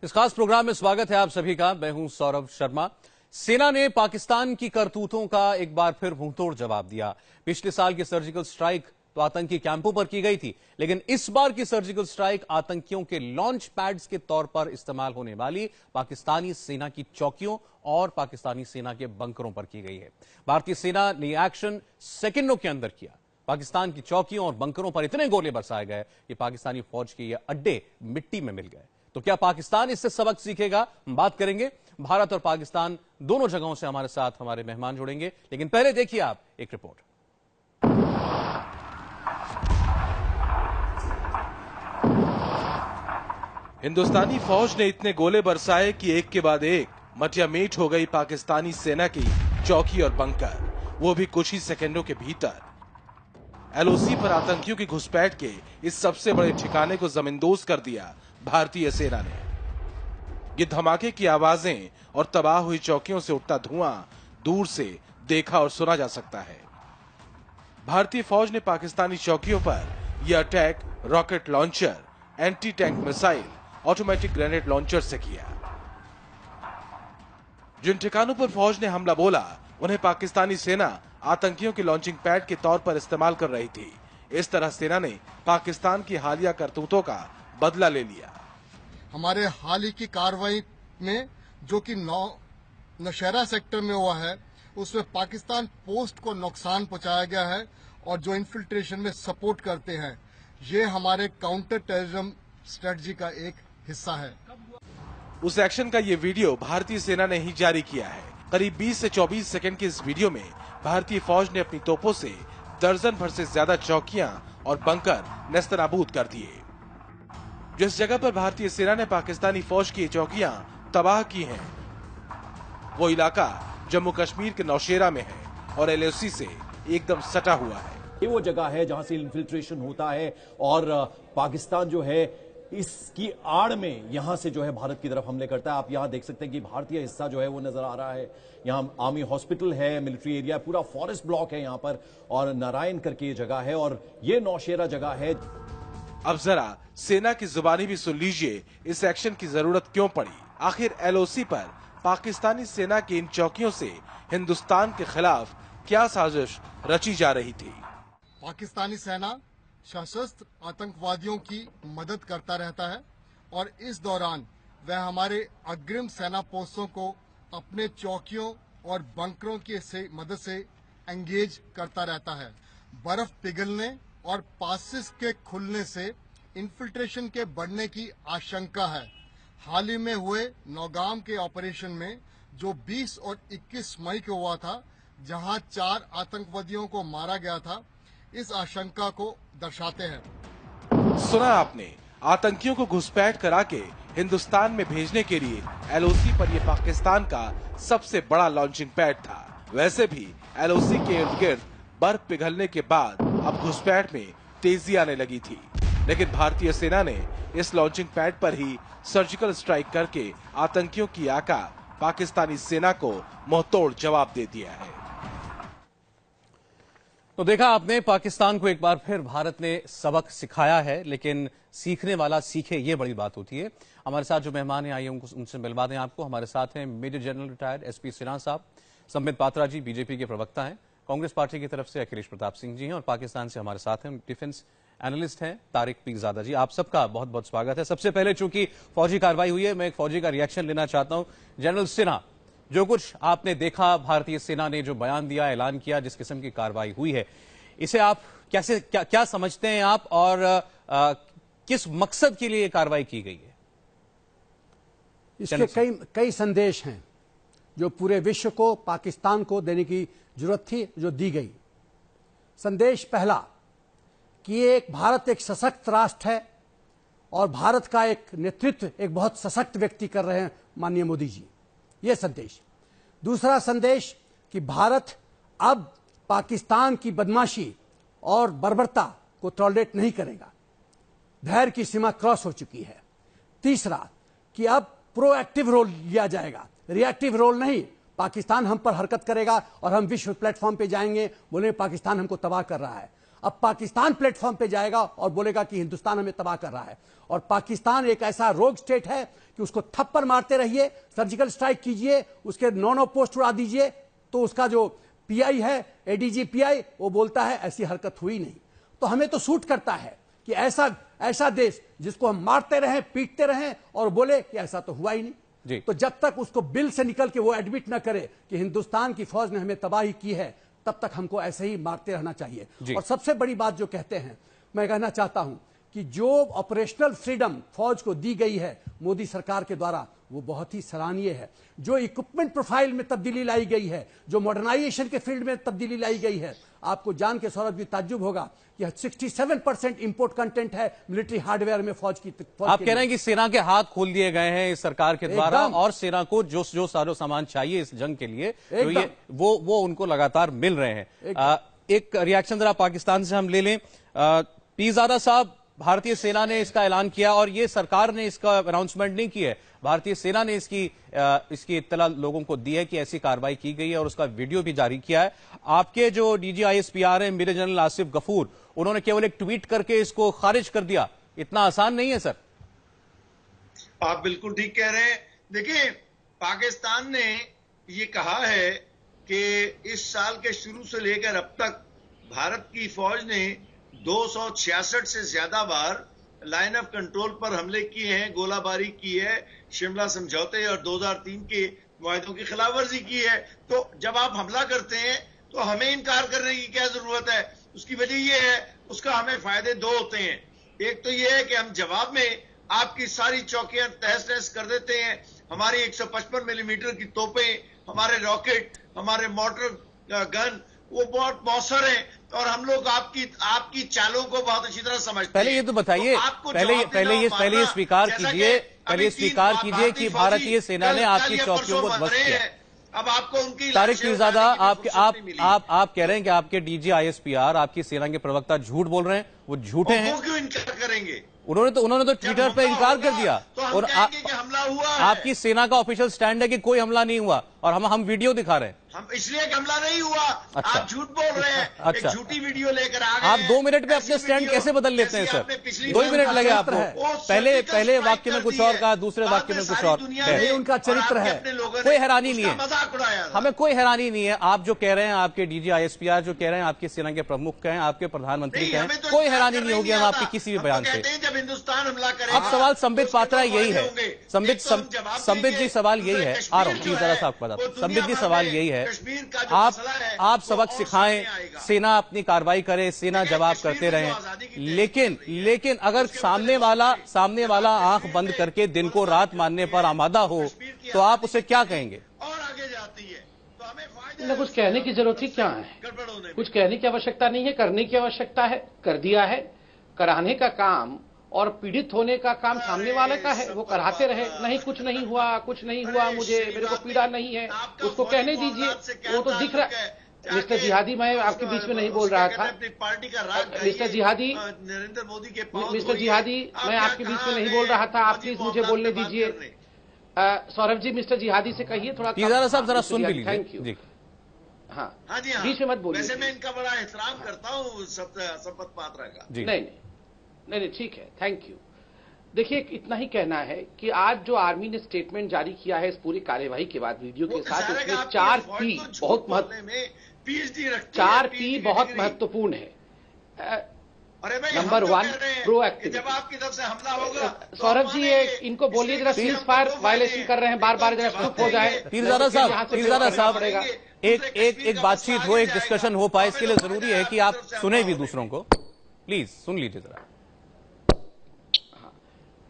इस खास प्रोग्राम में स्वागत है आप सभी का। मैं हूं सौरभ शर्मा। सेना ने पाकिस्तान की करतूतों का एक बार फिर मुंहतोड़ जवाब दिया। पिछले साल की सर्जिकल स्ट्राइक तो आतंकी कैंपों पर की गई थी, लेकिन इस बार की सर्जिकल स्ट्राइक आतंकियों के लॉन्च पैड्स के तौर पर इस्तेमाल होने वाली पाकिस्तानी सेना की चौकियों और पाकिस्तानी सेना के बंकरों पर की गई है। भारतीय सेना ने एक्शन सेकंडों के अंदर किया। पाकिस्तान की चौकियों और बंकरों पर इतने गोले बरसाए गए कि पाकिस्तानी फौज के ये अड्डे मिट्टी में मिल गए। तो क्या पाकिस्तान इससे सबक सीखेगा? हम बात करेंगे। भारत और पाकिस्तान दोनों जगहों से हमारे साथ हमारे मेहमान जुड़ेंगे, लेकिन पहले देखिए आप एक रिपोर्ट। हिंदुस्तानी फौज ने इतने गोले बरसाए कि एक के बाद एक मटिया मीट हो गई पाकिस्तानी सेना की चौकी और बंकर, वो भी कुछ ही सेकंडों के भीतर। एलओसी पर आतंकियों की घुसपैठ के इस सबसे बड़े ठिकाने को जमींदोज कर दिया भारतीय सेना ने। ये धमाके की आवाजें और तबाह हुई चौकियों से उठता धुआं दूर से देखा और सुना जा सकता है। भारतीय फौज ने पाकिस्तानी चौकियों पर यह attack rocket launcher, anti tank missile, automatic grenade launcher से किया। जिन ठिकानों पर फौज ने हमला बोला, उन्हें पाकिस्तानी सेना आतंकियों के लॉन्चिंग पैड के तौर पर इस्तेमाल कर रही थी। इस तरह सेना ने पाकिस्तान की हालिया करतूतों का बदला ले लिया। हमारे हाल ही की कार्रवाई में जो कि नौशहरा सेक्टर में हुआ है, उसमें पाकिस्तान पोस्ट को नुकसान पहुंचाया गया है और जो इन्फिल्ट्रेशन में सपोर्ट करते हैं, ये हमारे काउंटर टेररिज्म स्ट्रेटजी का एक हिस्सा है। उस एक्शन का ये वीडियो भारतीय सेना ने ही जारी किया है। करीब 20 से 24 सेकंड की इस वीडियो में भारतीय फौज ने अपनी तोपों से दर्जन भर से ज्यादा चौकियां और बंकर नेस्तनाबूद कर दिए। जिस जगह पर भारतीय सेना ने पाकिस्तानी फौज की चौकियां तबाह की हैं, वो इलाका जम्मू कश्मीर के नौशेरा में है और एलओसी से एकदम सटा हुआ है। ये वो जगह है जहां से इन्फिल्ट्रेशन होता है और पाकिस्तान जो है इसकी आड़ में यहां से जो है भारत की तरफ हमले करता है। आप यहां देख सकते हैं कि भारतीय हिस्सा जो है वो नजर आ रहा है। यहां आर्मी हॉस्पिटल है, मिलिट्री एरिया, पूरा फॉरेस्ट ब्लॉक है यहां पर, और नारायण करके ये जगह है और ये नौशेरा जगह है। अब जरा सेना की जुबानी भी सुन लीजिए, इस एक्शन की जरूरत क्यों पड़ी। आखिर एलओसी पर पाकिस्तानी सेना की इन चौकियों से हिंदुस्तान के खिलाफ क्या साजिश रची जा रही थी? पाकिस्तानी सेना सशस्त्र आतंकवादियों की मदद करता रहता है और इस दौरान वह हमारे अग्रिम सेना पोस्टों को अपने चौकियों और बंकरों की मदद से एंगेज करता रहता है। बर्फ पिघलने और पासिस के खुलने से इन्फिल्ट्रेशन के बढ़ने की आशंका है। हाल ही में हुए नौगाम के ऑपरेशन में जो 20 और 21 मई को हुआ था, जहां 4 आतंकवादियों को मारा गया था, इस आशंका को दर्शाते हैं। सुना आपने, आतंकियों को घुसपैठ करा के हिंदुस्तान में भेजने के लिए एलओसी पर यह पाकिस्तान का सबसे बड़ा लॉन्चिंग पैड था। वैसे भी एलओसी के इर्द गिर्द बर्फ पिघलने के बाद अब घुसपैठ में तेजी आने लगी थी, लेकिन भारतीय सेना ने इस लॉन्चिंग पैड पर ही सर्जिकल स्ट्राइक करके आतंकियों की आका पाकिस्तानी सेना को मुंहतोड़ जवाब दे दिया है। तो देखा आपने, पाकिस्तान को एक बार फिर भारत ने सबक सिखाया है, लेकिन सीखने वाला सीखे, ये बड़ी बात होती है। हमारे साथ जो मेहमान हैं आइए उनसे मिलवा दें आपको। हमारे साथ हैं major general retired SP Sinha sahab, Sambit Patra जी बीजेपी के प्रवक्ता हैं, कांग्रेस पार्टी की तरफ से अखिलेश प्रताप सिंह जी हैं, और पाकिस्तान से हमारे साथ हैं डिफेंस एनालिस्ट हैं तारिक पीरजादा जी। आप सबका बहुत बहुत स्वागत है। सबसे पहले चूंकि फौजी कार्रवाई हुई है, मैं एक फौजी का रिएक्शन लेना चाहता हूं। जनरल सिन्हा, जो कुछ आपने देखा, भारतीय सेना ने जो बयान दिया, ऐलान किया, जिस किस्म की कार्रवाई हुई है, इसे आप कैसे क्या समझते हैं आप, और किस मकसद के लिए कार्रवाई की गई है? इसके कई संदेश हैं जो पूरे विश्व को, पाकिस्तान को देने की जरूरत थी, जो दी गई। संदेश पहला कि एक भारत एक सशक्त राष्ट्र है और भारत का एक नेतृत्व एक बहुत सशक्त व्यक्ति कर रहे हैं, माननीय मोदी जी, ये संदेश। दूसरा संदेश कि भारत अब पाकिस्तान की बदमाशी और बर्बरता को टॉलरेट नहीं करेगा, धैर्य की सीमा क्रॉस हो चुकी है। तीसरा कि अब प्रोएक्टिव रोल लिया जाएगा, रिएक्टिव रोल नहीं। पाकिस्तान हम पर हरकत करेगा और हम विश्व प्लेटफॉर्म पे जाएंगे, बोले पाकिस्तान हमको तबाह कर रहा है। अब पाकिस्तान प्लेटफॉर्म पे जाएगा और बोलेगा कि हिंदुस्तान हमें तबाह कर रहा है। और पाकिस्तान एक ऐसा रोग स्टेट है कि उसको थप्पड़ मारते रहिए, सर्जिकल स्ट्राइक कीजिए, उसके 9 पोस्ट उड़ा दीजिए, तो उसका जो पीआई है, एडीजी पीआई, वो बोलता है ऐसी हरकत हुई नहीं। तो हमें तो सूट करता है कि ऐसा देश जिसको हम मारते रहें, पीटते रहें और बोले कि ऐसा तो हुआ ही नहीं। तो जब तक उसको बिल से निकल के वो एडमिट ना करे कि हिंदुस्तान की फौज ने हमें तबाही की है, तब तक हमको ऐसे ही मारते रहना चाहिए। और सबसे बड़ी बात जो कहते हैं, मैं कहना चाहता हूं कि जो ऑपरेशनल फ्रीडम फौज को दी गई है मोदी सरकार के द्वारा, वो बहुत ही सराहनीय है। जो इक्विपमेंट प्रोफाइल में तब्दीली लाई गई है, जो मॉडर्नाइजेशन के फील्ड में तब्दीली लाई गई है, आपको जान के सौरभ जी ताज्जुब होगा कि 67% इंपोर्ट कंटेंट है मिलिट्री हार्डवेयर में फौज की। आप कह रहे हैं कि सेना के हाथ खोल दिए गए हैं इस सरकार के द्वारा, और सेना को जो सारो सामान चाहिए इस जंग के लिए, तो ये वो उनको लगातार मिल रहे हैं। एक रिएक्शन जरा पाकिस्तान से हम ले लें। पीरजादा साहब, भारतीय सेना ने इसका ऐलान किया और ये सरकार ने इसका अनाउंसमेंट नहीं की है, भारतीय सेना ने इसकी इत्तला लोगों को दी है कि ऐसी कार्रवाई की गई है और उसका वीडियो भी जारी किया है। आपके जो डीजीआईएसपीआर हैं मेजर जनरल आसिफ गफूर, उन्होंने केवल एक ट्वीट करके इसको खारिज कर दिया। इतना आसान नहीं है सर। आप बिल्कुल ठीक कह रहे हैं। देखिए, पाकिस्तान ने ये कहा है कि इस साल के शुरू से लेकर अब तक भारत की फौज ने 266 से ज्यादा बार लाइन ऑफ कंट्रोल पर हमले किए हैं, गोलाबारी की है, शिमला समझौते और 2003 के मुआहदों की खिलाफवर्जी की है। तो जब आप हमला करते हैं तो हमें इनकार करने की क्या जरूरत है? उसकी वजह यह है, उसका हमें फायदे दो होते हैं। एक तो यह है कि हम जवाब में आपकी सारी चौकियां तहस नहस कर देते हैं। हमारी 155 मिलीमीटर की तोपें, हमारे रॉकेट, हमारे मोटर गन, वो बहुत मौसर है और हम लोग आपकी चालों को बहुत अच्छी तरह समझते हैं। पहले ये तो बताइए, तो पहले ये स्वीकार कीजिए कि भारतीय सेना ने आपकी चौकियों को ध्वस्त किया। अब आपको उनकी तारिक पीरजादा, आप कह रहे हैं कि आपके डीजीआईएसपीआर, आपकी सेना के प्रवक्ता झूठ बोल रहे हैं, वो झूठे हैं। वो क्यों इनकार करेंगे? उन्होंने तो ट्विटर पे इनकार कर दिया। तो और हमला हुआ है। आपकी सेना का ऑफिशियल स्टैंड है कि कोई हमला नहीं हुआ और हम वीडियो दिखा रहे हैं। हम इसलिए हमला नहीं हुआ। अच्छा। आप झूठ बोल रहे हैं। अच्छा। एक झूठी वीडियो लेकर आ गए। आप 2 मिनट में अपने स्टैंड कैसे बदल लेते हैं सर? 2 ही मिनट लगे आपको। पहले वाक्य में कुछ और कहा, दूसरे वाक्य में कुछ और। ये उनका चरित्र है। कोई हैरानी नहीं है, मजाक उड़ाया। हमें कोई हैरानी नहीं है। आप जो कह रहे हैं, आपके डीजीआईएसपीआर जो कह रहे हैं, आपकी सेना के प्रमुख कहें, आपके प्रधानमंत्री कहें, कोई हैरानी नहीं होगी हम आपके किसी भी बयान से। जब हिंदुस्तान हमला अब सवाल संबित पात्रा यही है। संबित जी सवाल यही है, आ रहा हूं जरा सा आपको बता। संबित जी सवाल यही है, आप सबक सिखाएं, सेना अपनी कार्रवाई करे, सेना जवाब करते रहें, लेकिन अगर सामने वाला आंख बंद करके दिन को रात मानने पर आमादा हो, तो आप उसे क्या कहेंगे? और आगे जाती है तो हमें फायदा। कुछ कहने की जरूरत ही क्या है? कुछ कहने की आवश्यकता नहीं है, करने की आवश्यकता है। कर दिया है। कराने का काम और पीड़ित होने का काम सामने वाले का है, वो कराते रहे। नहीं, कुछ नहीं हुआ, मेरे को पीड़ा नहीं है, उसको कहने दीजिए। वो तो दिख रहा है। मिस्टर जिहादी, मैं आपके बीच में नहीं बोल रहा था। मिस्टर जिहादी, नरेंद्र मोदी के मिस्टर जिहादी, मैं आपके बीच में नहीं बोल रहा था। आप प्लीज मुझे बोलने दीजिए। सौरभ जी, मिस्टर जिहादी से कहिए थोड़ा। पीरजादा साहब जरा सुन भी लीजिए। Thank you. हाँ, हाँ जी, बीच में मत बोलिए। वैसे मैं इनका बड़ा एहतराम करता हूँ संपत पात्रा का। नहीं, ठीक है, थैंक यू। देखिए, इतना ही कहना है कि आज जो आर्मी ने स्टेटमेंट जारी किया है इस पूरी कार्यवाही के बाद वीडियो के साथ, उसमें 4 पी बहुत महत्वपूर्ण है। Number 1, proactive. जब आपकी तरफ से हमला होगा, सौरभ जी, इनको बोलिए जरा, सीज फायर वायलेशन कर रहे हैं बार-बार, जरा चुप हो जाए। पीरजादा साहब, एक बातचीत हो, एक डिस्कशन हो पाए, इसके लिए जरूरी है कि आप सुने भी दूसरों को। प्लीज सुन लीजिए जरा।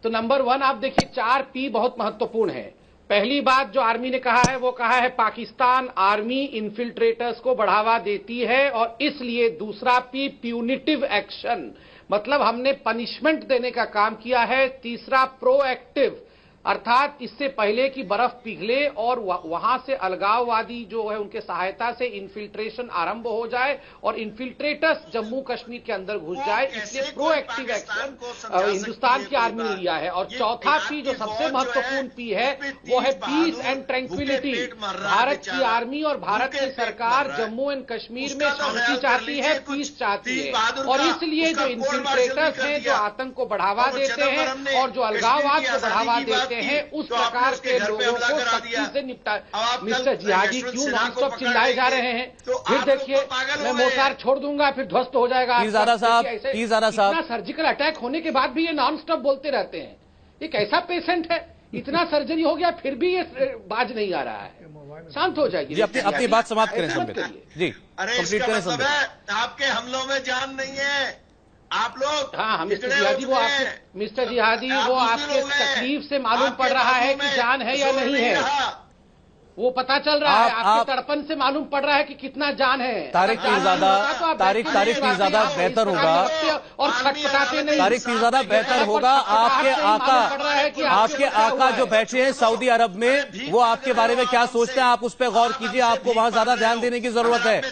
तो नंबर 1, आप देखिए, 4 पी बहुत महत्वपूर्ण है। पहली बात जो आर्मी ने कहा है, वो कहा है पाकिस्तान आर्मी इन्फिल्ट्रेटर्स को बढ़ावा देती है, और इसलिए दूसरा पी, प्यूनिटिव एक्शन, मतलब हमने पनिशमेंट देने का काम किया है। तीसरा, प्रोएक्टिव, अर्थात इससे पहले कि बर्फ पिघले और वहां से अलगाववादी जो है उनके सहायता से इन्फिल्ट्रेशन आरंभ हो जाए और इन्फिल्ट्रेटर्स जम्मू कश्मीर के अंदर घुस जाए, इसलिए प्रोएक्टिव एक्शन हिंदुस्तान की आर्मी ने लिया है। और चौथा पी जो सबसे महत्वपूर्ण पी है वो है पीस एंड ट्रैंक्विलिटी। भारत की आर्मी और भारत की सरकार जम्मू एंड कश्मीर में शांति चाहती है, पीस चाहती है, और इसलिए जो इन्फिल्ट्रेटर्स हैं, जो आतंक को बढ़ावा देते हैं और जो अलगाववाद को बढ़ावा देते हैं, उस प्रकार के लोगों को सख्ती से निपटा। मिस्टर जिहादी क्यों नॉनस्टॉप चिल्लाए जा रहे हैं? फिर देखिए मैं मोर्चार छोड़ दूंगा, फिर ध्वस्त हो जाएगा। पीरजादा साहब, इतना सर्जिकल अटैक होने के बाद भी ये नॉनस्टॉप बोलते रहते हैं। एक ऐसा पेशेंट है, इतना सर्जरी हो गया फिर भी ये बाज नहीं आ रहा है। शांत हो जाइए जी, अपनी बात समाप्त करें संबित जी, कंप्लीट करें संबित। आपके हमलों में जान नहीं है आप लोग। हाँ, मिस्टर जिहादी वो आपके तकलीफ से मालूम पड़ रहा है कि जान है या नहीं है, वो पता चल रहा है। आपके तड़पन से मालूम पड़ रहा है कि कितना जान है। तारिक पीरजादा बेहतर होगा और खटपटाते नहीं। तारिक पीरजादा बेहतर होगा। आपके आका जो बैठे हैं सऊदी अरब में, वो आपके बारे में क्या सोचते हैं, आप उस पर गौर कीजिए। आपको वहां ज्यादा ध्यान देने की जरूरत है।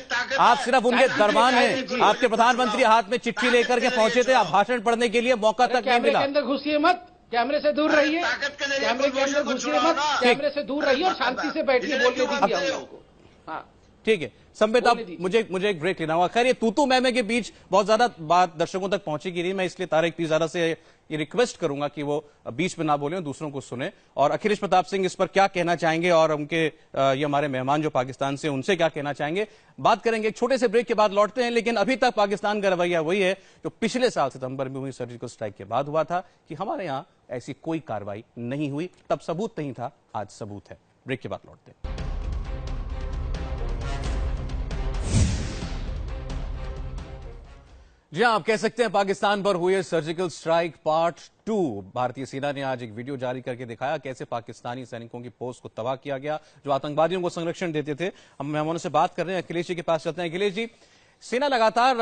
आप सिर्फ उनके दरबान हैं। आपके प्रधानमंत्री हाथ में चिट्ठी लेकर के पहुंचे थे, आप भाषण पढ़ने के लिए मौका तक नहीं मिला। अंदर घुसिए मत, कैमरे से दूर रहिए, कैमरे के अंदर घुसिए मत, कैमरे से दूर रहिए और शांति से बैठिए, बोलने दीजिए हम लोगों को। हाँ ठीक है संबित, अब मुझे एक ब्रेक लेना होगा। खैर ये तू मैं के बीच बहुत ज्यादा बात दर्शकों तक पहुंचेगी नहीं। मैं इसलिए तारिक पीरजादा से ये रिक्वेस्ट करूंगा कि वो बीच में ना बोले, दूसरों को सुने। और अखिलेश प्रताप सिंह इस पर क्या कहना चाहेंगे और उनके ये हमारे मेहमान जो पाकिस्तान से, उनसे क्या कहना चाहेंगे, बात करेंगे। एक छोटे से ब्रेक के बाद लौटते हैं। लेकिन अभी तक पाकिस्तान का रवैया वही है जो पिछले साल सितंबर में हुई सर्जिकल स्ट्राइक के बाद हुआ था कि हमारे यहां ऐसी कोई कार्रवाई नहीं हुई। तब सबूत नहीं था, आज सबूत है। ब्रेक के बाद लौटते हैं। जी हां, आप कह सकते हैं पाकिस्तान पर हुई सर्जिकल स्ट्राइक पार्ट 2। भारतीय सेना ने आज एक वीडियो जारी करके दिखाया कैसे पाकिस्तानी सैनिकों की पोस्ट को तबाह किया गया जो आतंकवादियों को संरक्षण देते थे। हम मेहमानों से बात कर रहे हैं, अखिलेश जी के पास चलते हैं। अखिलेश जी, सेना लगातार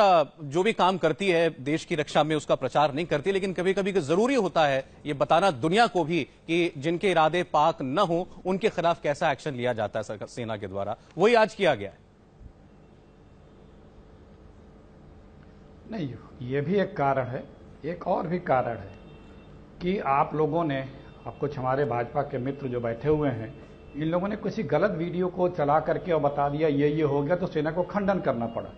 जो भी काम करती है देश की रक्षा में उसका प्रचार नहीं करती, लेकिन कभी कभी जरूरी होता है ये बताना दुनिया को भी कि जिनके इरादे पाक न हो उनके खिलाफ कैसा एक्शन लिया जाता है सेना के द्वारा। वही आज किया गया है। नहीं, ये भी एक कारण है। एक और भी कारण है कि आप लोगों ने, आप कुछ हमारे भाजपा के मित्र जो बैठे हुए हैं, इन लोगों ने किसी गलत वीडियो को चला करके और बता दिया ये हो गया, तो सेना को खंडन करना पड़ा।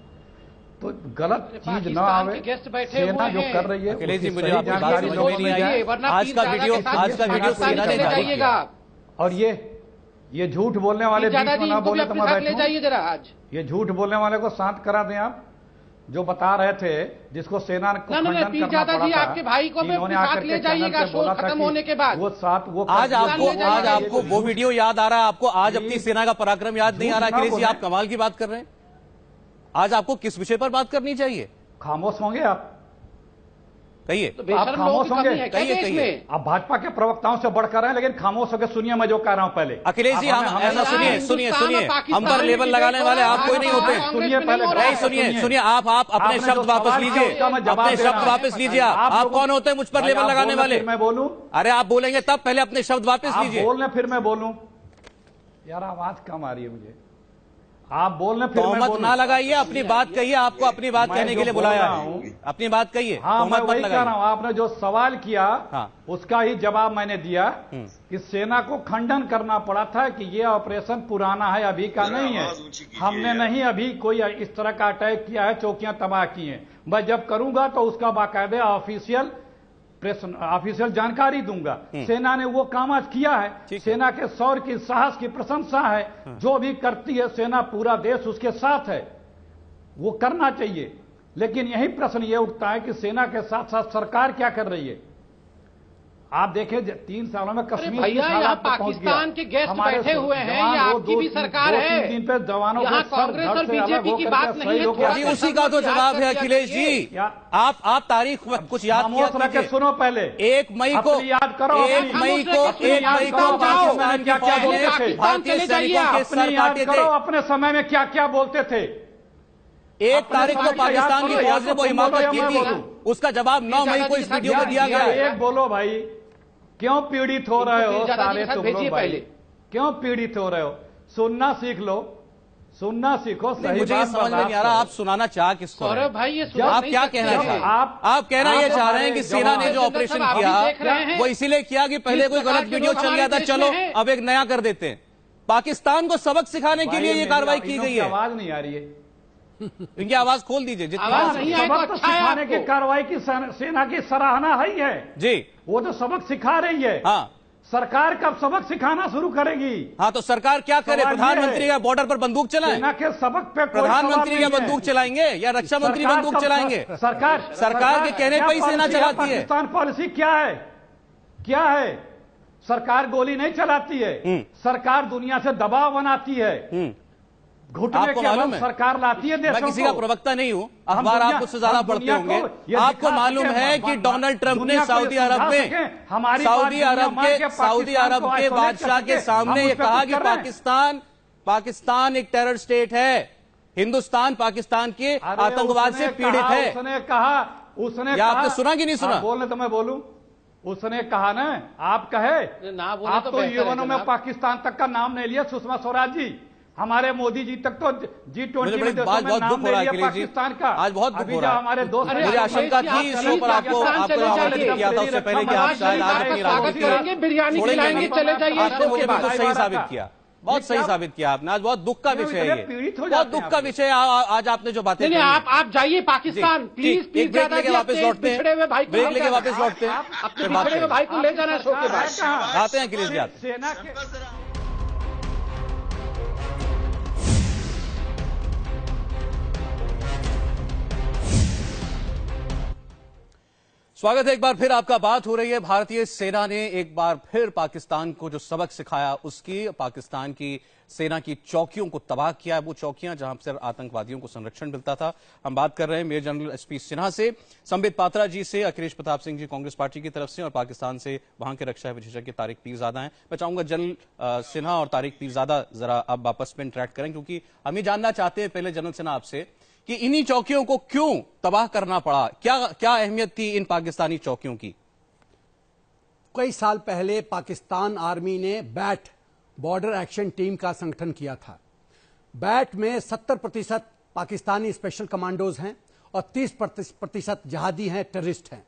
तो गलत चीज ना आवे, सेना जो कर रही है अखिलेश जी मुझे आपकी बात समझ में नहीं आई। आज का वीडियो सेना ने जारी किया। और ये झूठ बोलने वाले बीच में ना बोले तो मैं बैठूं। ये झूठ बोलने वाले को शांत करा दें आप, जो बता रहे थे, जिसको सेना को खंडन करना पड़ा था। आपके भाई को इन्होंने आकर के जाइएगा शो खत्म होने के बाद। वो आज आपको वो वीडियो याद आ रहा है, आपको आज अपनी सेना का पराक्रम याद नहीं आ रहा। अखिलेश जी, आप कमाल की बात कर रहे हैं। आज आपको किस विषय पर बात करनी चाहिए? खामोश होंगे आप? कहिए, आप खामोश होंगे? कहिए। आप भाजपा के प्रवक्ताओं से बढ़कर हैं, लेकिन खामोश होकर सुनिए मैं जो कह रहा हूं। पहले अखिलेश जी, हम ऐसा सुनिए, हम पर लेबल लगाने वाले आप कोई नहीं होते। सुनिए पहले, नहीं सुनिए, आप अपने शब्द वापस लीजिए, अपने शब्द वापस लीजिए। आप कौन होते हैं मुझ पर लेबल लगाने वाले? मैं बोलूं? अरे आप बोलेंगे तब, पहले अपने शब्द वापस लीजिए। बोलने फिर मैं बोलूं? यार आवाज कम आ रही है मुझे। आप बोलने फिर तोहमत ना लगाइए, अपनी बात कहिए। आपको अपनी बात कहने के लिए बुलाया है, अपनी बात कहिए। हाँ, मैं वही कह रहा हूँ। आपने जो सवाल किया, हाँ, उसका ही जवाब मैंने दिया कि सेना को खंडन करना पड़ा था कि ये ऑपरेशन पुराना है, अभी का नहीं है। हमने नहीं अभी कोई इस तरह का अटैक किया है, चौकियां तबाह की हैं। मैं जब करूंगा तो उसका बाकायदा ऑफिशियल जानकारी दूंगा। सेना ने वो काम आज किया है। सेना के शौर्य की, साहस की प्रशंसा है। जो भी करती है सेना, पूरा देश उसके साथ है, वो करना चाहिए। लेकिन यही प्रश्न ये उठता है कि सेना के साथ साथ सरकार क्या कर रही है। आप देखें 3 सालों में कश्मीर भैया यहाँ पाकिस्तान के गेस्ट बैठे हुए हैं, ये आपकी भी सरकार है। 2-3 दिन पे जवानों यहाँ कांग्रेस और बीजेपी की बात नहीं है। उसी का तो जवाब है अखिलेश जी। आप तारीख कुछ याद किया? सुनो पहले, 1 मई को पाकिस्तान क्या क्या बोलते थे, भारतीय सैनिकों के सर काटे थे। अपने समय में क्या क्या बोलते थे। 1 तारीख को पाकिस्तान की फौज ने वो हिमाकत की थी, उसका जवाब 9 मई को इस वीडियो में दिया गया है। एक बोलो भाई, क्यों पीड़ित हो रहे हो सारे तुम लोग भाई? पहले क्यों पीड़ित हो रहे हो? सुनना सीख लो, सुनना सीखो। सही मुझे ये समझ में नहीं आ रहा आप सुनाना चाह किसको? सौरभ भाई ये आप क्या कहना चाह रहे हैं? आप कहना ये चाह रहे हैं कि सेना ने जो ऑपरेशन किया वो इसीलिए किया कि पहले कोई गलत वीडियो चल गया था, चलो अब एक नया कर देते हैं। पाकिस्तान को सबक सिखाने के लिए ये कार्रवाई की गई है। आवाज नहीं आ रही है, इनकी आवाज खोल दीजिए जितनी सबक तो सिखाने की कार्रवाई की सेना की सराहना है ही है जी, वो तो सबक सिखा रही है। हाँ, सरकार कब सबक सिखाना शुरू करेगी? हाँ, तो सरकार क्या करे? प्रधानमंत्री का बॉर्डर पर बंदूक चलाएं? सेना के सबक पे प्रधानमंत्री क्या बंदूक चलाएंगे या रक्षा मंत्री बंदूक चलाएंगे? सरकार के कहने पर ही सेना चलाती है। पाकिस्तान पॉलिसी क्या है? क्या है? सरकार गोली नहीं चलाती है, सरकार दुनिया से दबाव बनाती है, घुटने के बल सरकार लाती है देशों को। मैं किसी का प्रवक्ता नहीं हूं, अखबार आप मुझसे ज्यादा पढ़ते होंगे। आपको मालूम है कि डोनाल्ड ट्रंप ने सऊदी अरब के बादशाह के सामने ये कहा कि पाकिस्तान एक टेरर स्टेट है, हिंदुस्तान पाकिस्तान के आतंकवाद से पीड़ित है। उसने आपने सुना कि नहीं सुना? बोलने तो मैं बोलूं। उसने कहा ना, आप कहे ना बोले आप तो यूएनओ में पाकिस्तान तक का नाम नहीं लिया। सुषमा स्वराज जी, हमारे मोदी जी तक तो G20 में देशों में नाम ले लिया पाकिस्तान का। आज बहुत दुख हो रहा है। हमारे दोस्त, मुझे आशंका थी इस शो पर आपको आमंत्रित किया था उससे पहले कि आप शायद आज अपनी राजनीति बिरयानी खिलाएंगे, चले जाइए। आपने मुझे बिल्कुल सही साबित किया, बहुत सही साबित किया आपने। आज बहुत दुख का विषय है ये, बहुत दुख का विषय। आज आपने जो बातें नहीं, आप जाइए पाकिस्तान प्लीज। ब्रेक लेके वापस लौटते हैं, ब्रेक लेके वापस लौटते हैं, अपने बिछड़े हुए भाई को ले जाना शो के बाद। आते हैं अखिलेश जी। सेना के स्वागत है एक बार फिर आपका। बात हो रही है भारतीय सेना ने एक बार फिर पाकिस्तान को जो सबक सिखाया उसकी, पाकिस्तान की सेना की चौकियों को तबाह किया। वो चौकियां जहां से आतंकवादियों को संरक्षण मिलता था। हम बात कर रहे हैं मेजर जनरल एसपी सिन्हा से, संबित पात्रा जी से, अखिलेश प्रताप सिंह जी कांग्रेस पार्टी की तरफ से, और पाकिस्तान से वहां के रक्षा विशेषज्ञ तारिक पीरजादा हैं। मैं चाहूंगा जनरल सिन्हा और तारिक पीरजादा जरा अब आपस में इंटरेक्ट करें, क्योंकि हम ये जानना चाहते हैं पहले जनरल सिन्हा आपसे कि इन्हीं चौकियों को क्यों तबाह करना पड़ा? क्या अहमियत थी इन पाकिस्तानी चौकियों की? कई साल पहले पाकिस्तान आर्मी ने बैट बॉर्डर एक्शन टीम का संगठन किया था। बैट में 70% पाकिस्तानी स्पेशल कमांडोज हैं और 30% जिहादी हैं, टेररिस्ट हैं,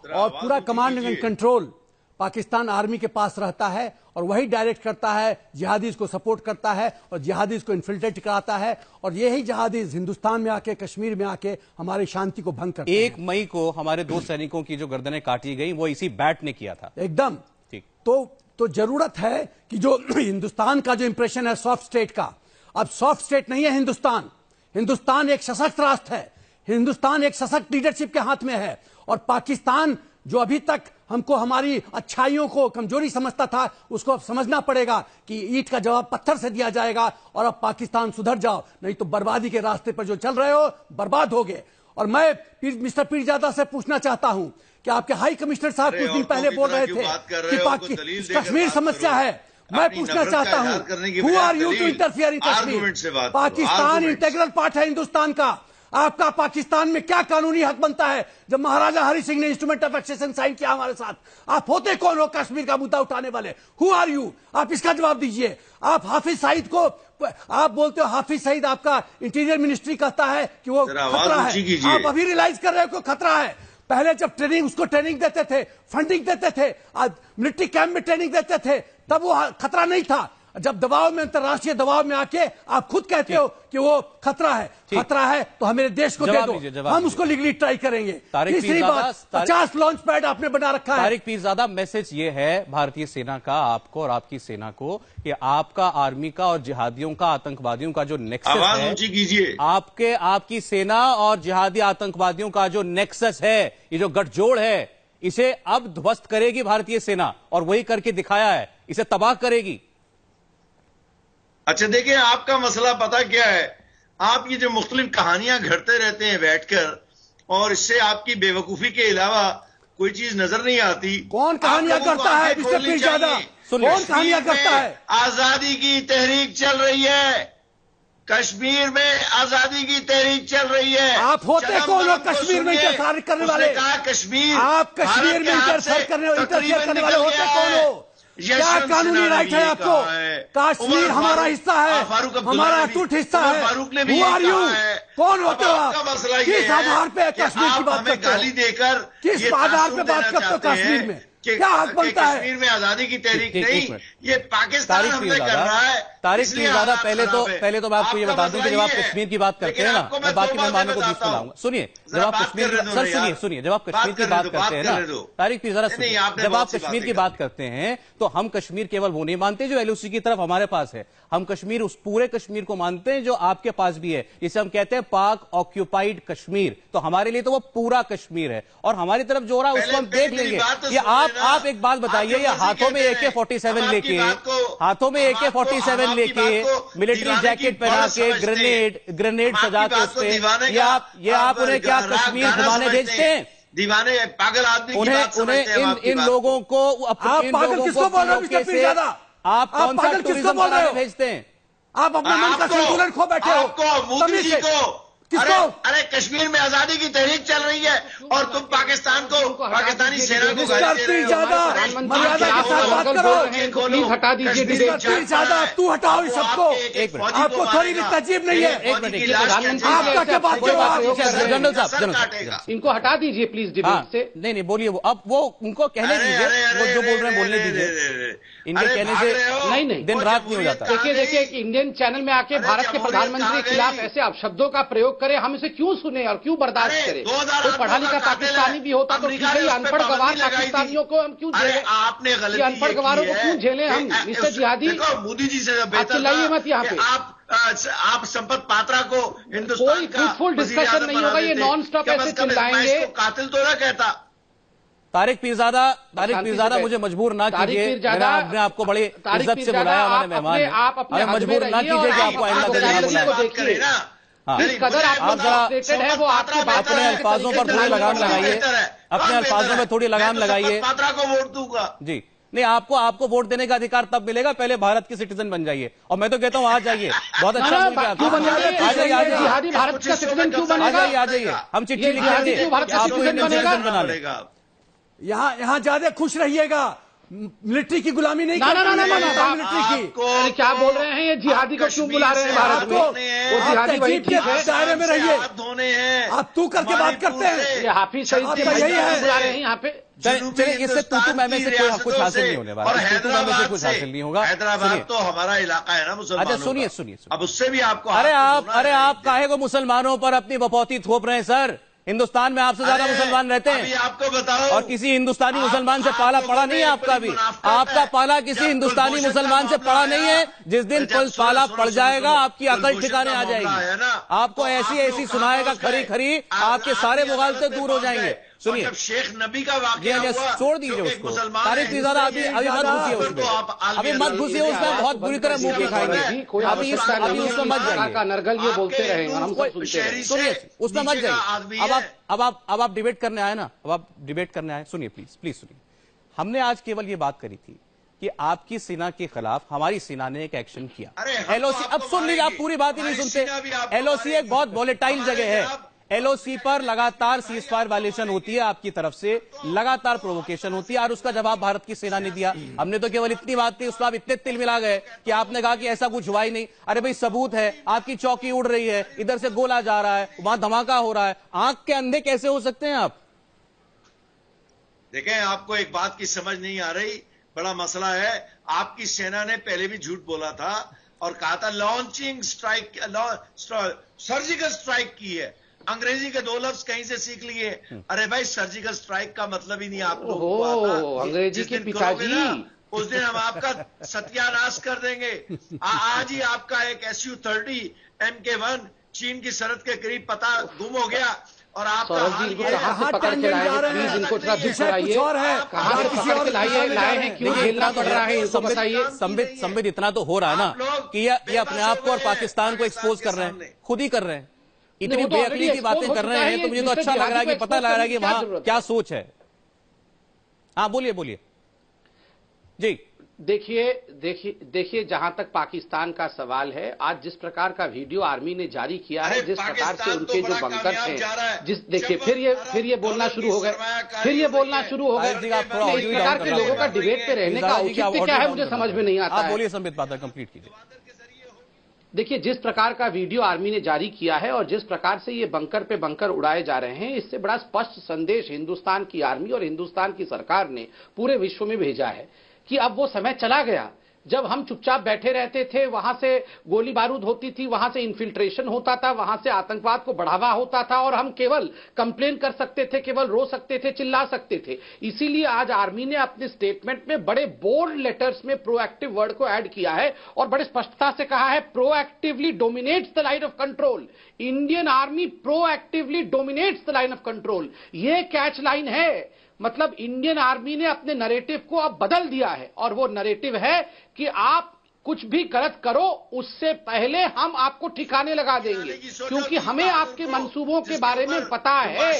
और पूरा command and control Pakistan army के पास रहता है और वही डायरेक्ट करता है, जिहादीज को सपोर्ट करता है और जिहादीज को इन्फिल्ट्रेट कराता है, और यही जिहादीज हिंदुस्तान में आके, कश्मीर में आके हमारी शांति को भंग करते हैं। 1 मई को हमारे 2 सैनिकों की जो गर्दनें काटी गई वो इसी बैट ने किया था। एकदम ठीक। तो जरूरत है कि जो हिंदुस्तान का जो इंप्रेशन है सॉफ्ट स्टेट का, अब सॉफ्ट स्टेट नहीं है हिंदुस्तान। हिंदुस्तान एक सशक्त राष्ट्र है, हिंदुस्तान एक सशक्त लीडरशिप के हाथ में है, और पाकिस्तान जो अभी तक हमको हमारी अच्छाइयों को कमजोरी समझता था, उसको अब समझना पड़ेगा कि ईंट का जवाब पत्थर से दिया जाएगा, और अब पाकिस्तान सुधर जाओ, नहीं तो बर्बादी के रास्ते पर जो चल रहे हो बर्बाद होगे। और मैं मिस्टर पीरजादा से पूछना चाहता हूं कि आपके हाई कमिश्नर साहब कुछ दिन पहले बोल रहे थे कि कश्मीर समस्या है। मैं पूछना चाहता हूं, who are you to interfere in Kashmir? Pakistan integral part है हिंदुस्तान का। आपका पाकिस्तान में क्या कानूनी हक बनता है? जब महाराजा हरि सिंह ने इंस्ट्रूमेंट ऑफ एक्सेशन साइन किया हमारे साथ, आप होते कौन हो कश्मीर का मुद्दा उठाने वाले? Who are you? आप इसका जवाब दीजिए। आप हाफिज सईद को, आप बोलते हो हाफिज सईद, आपका इंटीरियर मिनिस्ट्री कहता है कि वो खतरा है। आप अभी रियलाइज कर रहे हो कि खतरा है। पहले जब उसको ट्रेनिंग देते थे, फंडिंग देते थे, मिलिट्री कैंप में ट्रेनिंग देते थे, तब वो खतरा नहीं था। जब दबाव में, अंतर्राष्ट्रीय दबाव में आके आप खुद कहते हो कि वो खतरा है। खतरा है तो हमें देश को दे दो, हम उसको लीगली ट्राई करेंगे। तीसरी बात, 50 लॉन्च पैड आपने बना रखा है। तारिक पीरजादा, मैसेज ये है भारतीय सेना का आपको और आपकी सेना को कि आपका आर्मी का और जिहादियों का, आतंकवादियों का जो नेक्सस है, आपकी सेना और जिहादी आतंकवादियों का जो नेक्सस है, ये जो गठजोड़ है, इसे अब ध्वस्त करेगी भारतीय सेना, और वही करके दिखाया है, इसे तबाह करेगी। अच्छा देखिए, आपका मसला पता क्या है? आप ये जो मुख्तलिफ कहानियां घड़ते रहते हैं बैठकर, और इससे आपकी बेवकूफी के अलावा कोई चीज नजर नहीं आती। कौन कहानियां करता है मिस्टर पीरजादा? कौन कहानियां करता है? आजादी की तहरीक चल रही है, कश्मीर में आजादी की तहरीक चल रही है। आप होते कौन हो कश्मीर में इंटरफेयर करने वाले? कहा कश्मीर, आप कश्मीर में इंटरफेयर करने वाले होते कौन हो? क्या कानूनी राइट है आपको? कश्मीर हमारा हिस्सा है, हमारा अटूट हिस्सा है। Who are you? कौन होते हो आप? किस आधार पे कश्मीर की बात करते हो? गाली देकर किस आधार पे बात करते हो कश्मीर में? क्या हक बनता है? कश्मीर में आजादी की तहरीक नहीं, ये पाकिस्तान हमले कर रहा है। तारिक पीरजादा, पहले तो मैं आपको ये बता दूं कि जब आप कश्मीर की बात करते हैं ना, मैं बाकी मेहमानों को बीच में लाऊंगा। सुनिए, जब आप कश्मीर सुनिए जब आप कश्मीर की बात करते हैं ना, तारिक पीरजादा सुनिए, जब आप कश्मीर की बात करते हैं तो हम कश्मीर केवल वो नहीं मानते जो एलओसी की तरफ हमारे पास है, हम कश्मीर उस पूरे कश्मीर को मानते हैं जो आपके पास भी है, जिसे हम कहते हैं पाक ऑक्यूपाइड कश्मीर। तो हमारे लिए तो वो पूरा कश्मीर है और हमारी तरफ जो हो रहा है उसको हम देख लेंगे। ये आप एक बात बताइए, ये हाथों में AK-47 लेके, हाथों में AK-47 लेके, मिलिट्री जैकेट पहना के, ग्रेनेड सजा के उसपे, ये आप उन्हें क्या कश्मीर घुमाने भेजते हैं? दीवाने पागल आदमी उन्हें इन लोगों को आप कौन सा टूरिज्म कराने भेजते हैं? आप अपने मन का संतुलन खो बैठे हो। मोदी जी को अरे कश्मीर में आजादी की तहरीक चल रही है और तुम पाकिस्तान को, पाकिस्तानी सेना को मर्यादा के साथ बात करो। प्लीज हटा दीजिए। तू हटाओ इस सबको, आपको थोड़ी इतना अजीब नहीं है? आपका क्या बात करो? जनरल साहब, इनको हटा दीजिए प्लीज डिबेट से। नहीं बोलिए, अब वो उनको कहने दीजिए, वो जो बोल रहे हैं बोलने दीजिए। इनके कहने से नहीं दिन रात नहीं हो जाता। देखिए इंडियन चैनल में आके भारत के प्रधानमंत्री के खिलाफ ऐसे अपशब्दों का प्रयोग करें, हम इसे क्यों सुने और क्यों बर्दाश्त करें? कोई पढ़ा लिखा पाकिस्तानी भी होता तो ठीक है, अनपढ़ गवार पाकिस्तानियों को हम क्यों झेलें? आपने गलती अनपढ़ गवारों को क्यों झेलें हम? मिस्टर जिहादी, मोदी जी से चिल्लाइए मत यहाँ पे। आप संपत पात्रा को हिंदुस्तान कोई फ्रूटफुल डिस्कशन नहीं होगा, ये नॉन स्टॉप ऐसे चिल्लाएंगे। कातिल तो ना कहता। तारिक पीरजादा मुझे मजबूर ना कीजिए, मैंने आपको बड़ी इज्जत से बुलाया, हमारे मेहमान हैं, हमें मजबूर ना कीजिए कि आपको आइंदा बुलाया। इस कदर आप है वो आपकी बात अपने अल्फाजों पर थोड़ी लगाम लगाइए, अपने अल्फाजों में थोड़ी लगाम लगाइए। पात्रा को वोट दूंगा जी नहीं, आपको वोट देने का अधिकार तब मिलेगा पहले भारत के सिटीजन बन जाइए। और मैं तो कहता हूँ आ जाइए, बहुत अच्छा क्यों बन जाइए? जिहादी भारत का सिटीजन क्यों बनेगा? आ जाइए, हम चिट्ठी लिखेंगे, आपको इंडियन सिटीजन बना लेगा। यहाँ ज्यादा खुश रहिएगा, मिलिट्री की गुलामी नहीं मिलिट्री की। क्या बोल रहे हैं? ये जिहादी को क्यों बुला रहे हैं भारत में? वो जिहादी वही ठीक है, दायरे में रहिए। धोने हैं, आप तू करके बात करते हैं। ये हाफिज सईद के यही है, बुला रहे हैं यहाँ पे। चलिए, इससे तू मैं से कुछ हासिल नहीं होने वाला, और हैदराबाद से कुछ हासिल नहीं होगा। हैदराबाद तो हमारा इलाका है ना मुसलमानों। अच्छा सुनिए, अब उससे भी आपको, अरे आप काहे को मुसलमानों पर अपनी बपौती थोप रहे हैं सर? हिंदुस्तान में आपसे ज्यादा मुसलमान रहते हैं। आपको बताओ, और किसी हिंदुस्तानी मुसलमान से पाला पड़ा नहीं है आपका भी। आपका पाला किसी हिंदुस्तानी मुसलमान से पड़ा नहीं है। जिस दिन पाला पड़ जाएगा आपकी अकल ठिकाने आ जाएगी, आपको ऐसी सुनाएगा खरी खरी, आपके सारे मुगालते दूर हो जाएंगे। सुनिए, शेख नबी का वाकया हुआ, छोड़ दीजिए उसको। तारिक पीरजादा अभी मत घुसिए उसमें, अभी मत घुसिए उसमें, बहुत बुरी तरह मुंह की खाएंगे। अभी उसमें मत जाइए, नरगल ये बोलते रहेंगे, हम सब सुनते हैं। सुनिए, उसमें मत जाइए। अब आप डिबेट करने आए ना, अब आप डिबेट करने आए। सुनिए प्लीज सुनिए, हमने आज केवल ये बात करी थी कि आपकी सेना के खिलाफ हमारी सेना ने एक एक्शन किया। एलओसी, अब सुन लीजिए, आप पूरी बात ही नहीं सुनते। एलओसी एक बहुत वॉलेटाइल जगह है। एलओसी पर लगातार सीज फायर वायलेशन होती है, आपकी तरफ से लगातार प्रोवोकेशन होती है, और उसका जवाब भारत की सेना ने दिया। हमने तो केवल इतनी बात की, उसको आप इतने तिल मिला गए कि आपने कहा कि ऐसा कुछ हुआ ही नहीं। अरे भाई सबूत है, आपकी चौकी उड़ रही है, इधर से गोला जा रहा है, वहां धमाका हो रहा है, आंख के अंधे कैसे हो सकते हैं आप? देखें, आपको एक बात की समझ नहीं आ रही, बड़ा मसला है। आपकी सेना ने पहले भी झूठ बोला था और कहा था लॉन्चिंग स्ट्राइक, सर्जिकल स्ट्राइक की है। अंग्रेजी के 2 लफ्ज कहीं से सीख लिए। अरे भाई, सर्जिकल स्ट्राइक का मतलब ही नहीं आप लोगों को अंग्रेजी के पिताजी, उस दिन हम आपका सत्यानाश कर देंगे। आज ही आपका एक SU-30 MK1 चीन की सरहद के करीब पता गुम हो गया और आपका कहां से पकड़ के लाए हैं? प्लीज इनको थोड़ा दिखाइए, कहां से पकड़ के लाए हैं, क्यों झेलना पड़ रहा है, इसको बताइए। संबित इतना तो हो रहा है ना कि ये अपने आप को और पाकिस्तान को एक्सपोज कर रहे हैं, खुद ही कर रहे हैं। इतनी बेअक्ली की बातें कर रहे हैं तो मुझे तो अच्छा लग रहा है कि पता लग रहा है कि वहां क्या सोच है। हाँ बोलिए जी। देखिए जहां तक पाकिस्तान का सवाल है, आज जिस प्रकार का वीडियो आर्मी ने जारी किया है, जिस प्रकार से उनके जो बंकर थे, देखिए फिर ये बोलना शुरू हो गए, इस प्रकार के लोगों का डिबेट पे रहने का औचित्य क्या है, मुझे समझ में नहीं आता है। बोलिए संबित पाठक, कंप्लीट कीजिए। देखिए जिस प्रकार का वीडियो आर्मी ने जारी किया है और जिस प्रकार से ये बंकर पे बंकर उड़ाए जा रहे हैं, इससे बड़ा स्पष्ट संदेश हिंदुस्तान की आर्मी और हिंदुस्तान की सरकार ने पूरे विश्व में भेजा है कि अब वो समय चला गया जब हम चुपचाप बैठे रहते थे, वहां से गोली बारूद होती थी, वहां से इन्फिल्ट्रेशन होता था, वहां से आतंकवाद को बढ़ावा होता था और हम केवल कंप्लेन कर सकते थे, केवल रो सकते थे, चिल्ला सकते थे। इसीलिए आज आर्मी ने अपने स्टेटमेंट में बड़े बोल्ड लेटर्स में प्रोएक्टिव वर्ड को ऐड किया है और बड़े स्पष्टता से कहा है, proactively dominates the line of control. Indian army proactively dominates the line of control, ये कैच लाइन है। मतलब इंडियन आर्मी ने अपने नैरेटिव को अब बदल दिया है और वो नैरेटिव है कि आप कुछ भी गलत करो उससे पहले हम आपको ठिकाने लगा देंगे, क्योंकि हमें आपके मंसूबों के बारे में पता है।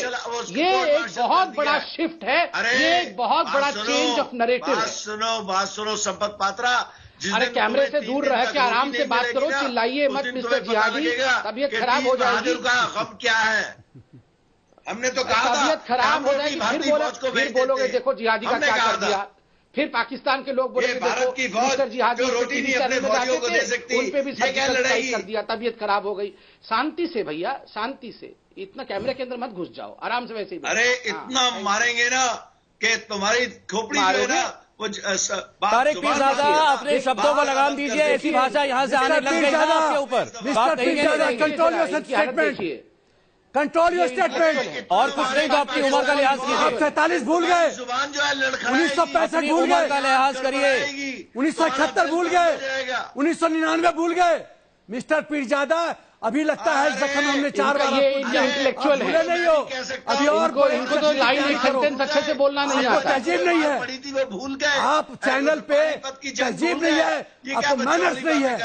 ये एक बहुत बड़ा शिफ्ट है, ये एक बहुत बड़ा चेंज ऑफ नैरेटिव है। बात सुनो संपत पात्रा, अरे कैमरे से दूर रह के आराम से बात करो, चिल्लाइए मत मिस्टर जिहादी, तबीयत खराब हो जाएगी। हम क्या है, हमने तो कहा तबीयत खराब हो जाएगी, फिर बोलोगे देखो जिहादी का क्या कर दिया। फिर पाकिस्तान के लोग बोलेंगे देखो मिस्टर जिहादी रोटी नहीं अपने फौजियों को दे सकती, उन पे भी लड़ाई कर दिया, तबीयत खराब हो गई। शांति से भैया, शांति से, इतना कैमरे के अंदर मत घुस जाओ, आराम से वैसे ही। अरे इतना मारेंगे ना कि तुम्हारी खोपड़ी जो है ना वो तारिक पीरजादा, अपने शब्दों को लगाम दीजिए। ऐसी भाषा यहाँ से आने लग गई आपके ऊपर। Control your statement. और कुछ नहीं तो अपनी उम्र का लिहाज कीजिए। आप 47 भूल गए, जुबान जो है लड़खड़ाएगी, 1965 भूल उम्र गए, का लिहाज करिए, 1971 भूल गए, 1999 भूल गए। मिस्टर पीरजादा, अभी लगता है जख्म हमने 4 बार इंटेलेक्चुअल है, नहीं हो अभी और इनको तो लाइन एक सेंटेंस अच्छे से बोलना नहीं आता। तहजीब नहीं है, वो भूल गए। आप चैनल पे तहजीब नहीं है, आपको मैनर्स नहीं है।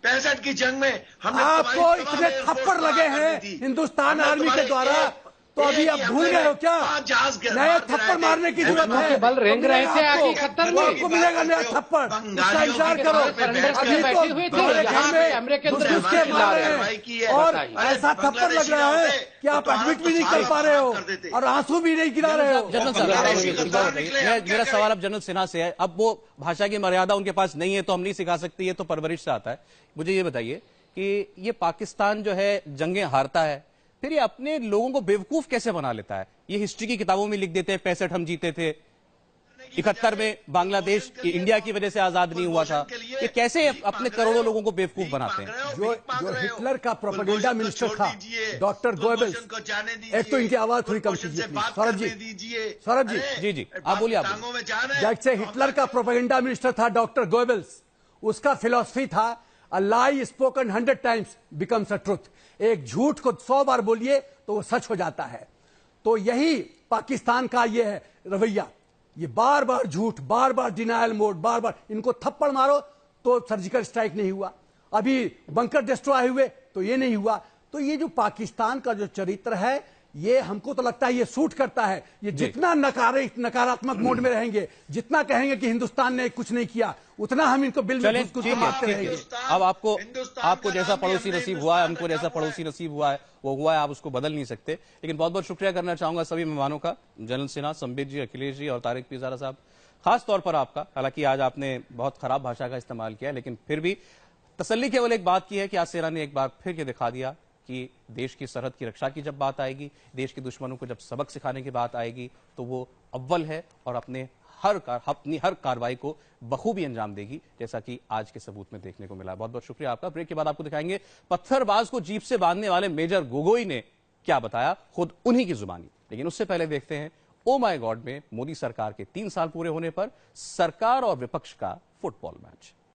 65 की जंग में हमने आपको इतने थप्पड़ लगे हैं हिंदुस्तान आर्मी के द्वारा, तो अभी आप भूल गए हो क्या? नए थप्पड़ मारने की जरूरत है। बल रेंग रहे थे आगे 71 में, आपको मिलेगा नया थप्पड़, उसका इंतजार करो। अभी तो कैमरे के अंदर घुस के मार रहे हैं और ऐसा थप्पड़ लग रहा है कि आप एडमिट भी नहीं कर पा रहे हो और आंसू भी नहीं गिरा रहे हो। जनरल साहब, मेरा सवाल अब जनरल सिन्हा से है। अब वो भाषा की मर्यादा उनके पास नहीं है तो हम नहीं सिखा सकते, ये तो परवरिश से आता है। मुझे ये बताइए कि ये पाकिस्तान जो है जंगें हारता है, फिर ये अपने लोगों को बेवकूफ कैसे बना लेता है? ये हिस्ट्री की किताबों में लिख देते हैं 65 हम जीते थे, 71 में बांग्लादेश इंडिया की वजह से आजाद नहीं हुआ था। ये कैसे अपने करोड़ों लोगों को बेवकूफ बनाते हैं? जो हिटलर का प्रोपेगेंडा मिनिस्टर था डॉक्टर गोएबल्स, एक तो इनकी आवाज थोड़ी कम कीजिए सौरभ जी। जी आप बोलिए। आप जैसे हिटलर का प्रोपेगेंडा मिनिस्टर था डॉक्टर गोएबल्स, उसका फिलॉसफी था a lie spoken 100 times becomes a truth. एक झूठ को 100 बार बोलिए तो वो सच हो जाता है। तो यही पाकिस्तान का ये है रवैया, ये बार बार झूठ, बार बार डिनायल मोड, बार बार इनको थप्पड़ मारो तो सर्जिकल स्ट्राइक नहीं हुआ, अभी बंकर डिस्ट्रॉय हुए तो ये नहीं हुआ। तो ये जो पाकिस्तान का जो चरित्र है, ये हमको तो लगता है ये सूट करता है। ये जितना नकारात्मक मोड में रहेंगे, जितना कहेंगे कि हिंदुस्तान ने कुछ नहीं किया, उतना हम इनको बिल में घुस मारते रहेंगे। अब आपको जैसा पड़ोसी नसीब हुआ है, हमको जैसा पड़ोसी नसीब हुआ है वो हुआ है, आप उसको बदल नहीं सकते। लेकिन बहुत बहुत शुक्रिया करना चाहूंगा सभी मेहमानों का, जनरल सिन्हा, संबित जी, अखिलेश जी और तारिक पीरजादा साहब, खास तौर पर आपका। हालांकि आज आपने बहुत खराब भाषा का इस्तेमाल किया, लेकिन फिर भी तसल्ली केवल एक बात की है कि आज सेना ने एक बार फिर ये दिखा दिया कि देश की सरहद की रक्षा की जब बात आएगी, देश के दुश्मनों को जब सबक सिखाने की बात आएगी, तो वो अव्वल है और अपनी हर कार्रवाई को बखूबी अंजाम देगी, जैसा कि आज के सबूत में देखने को मिला। बहुत बहुत शुक्रिया आपका। ब्रेक के बाद आपको दिखाएंगे पत्थरबाज को जीप से बांधने वाले मेजर गोगोई ने क्या बताया, खुद उन्हीं की जुबानी। लेकिन उससे पहले देखते हैं ओ माय गॉड में मोदी सरकार के 3 साल पूरे होने पर सरकार और विपक्ष का फुटबॉल मैच।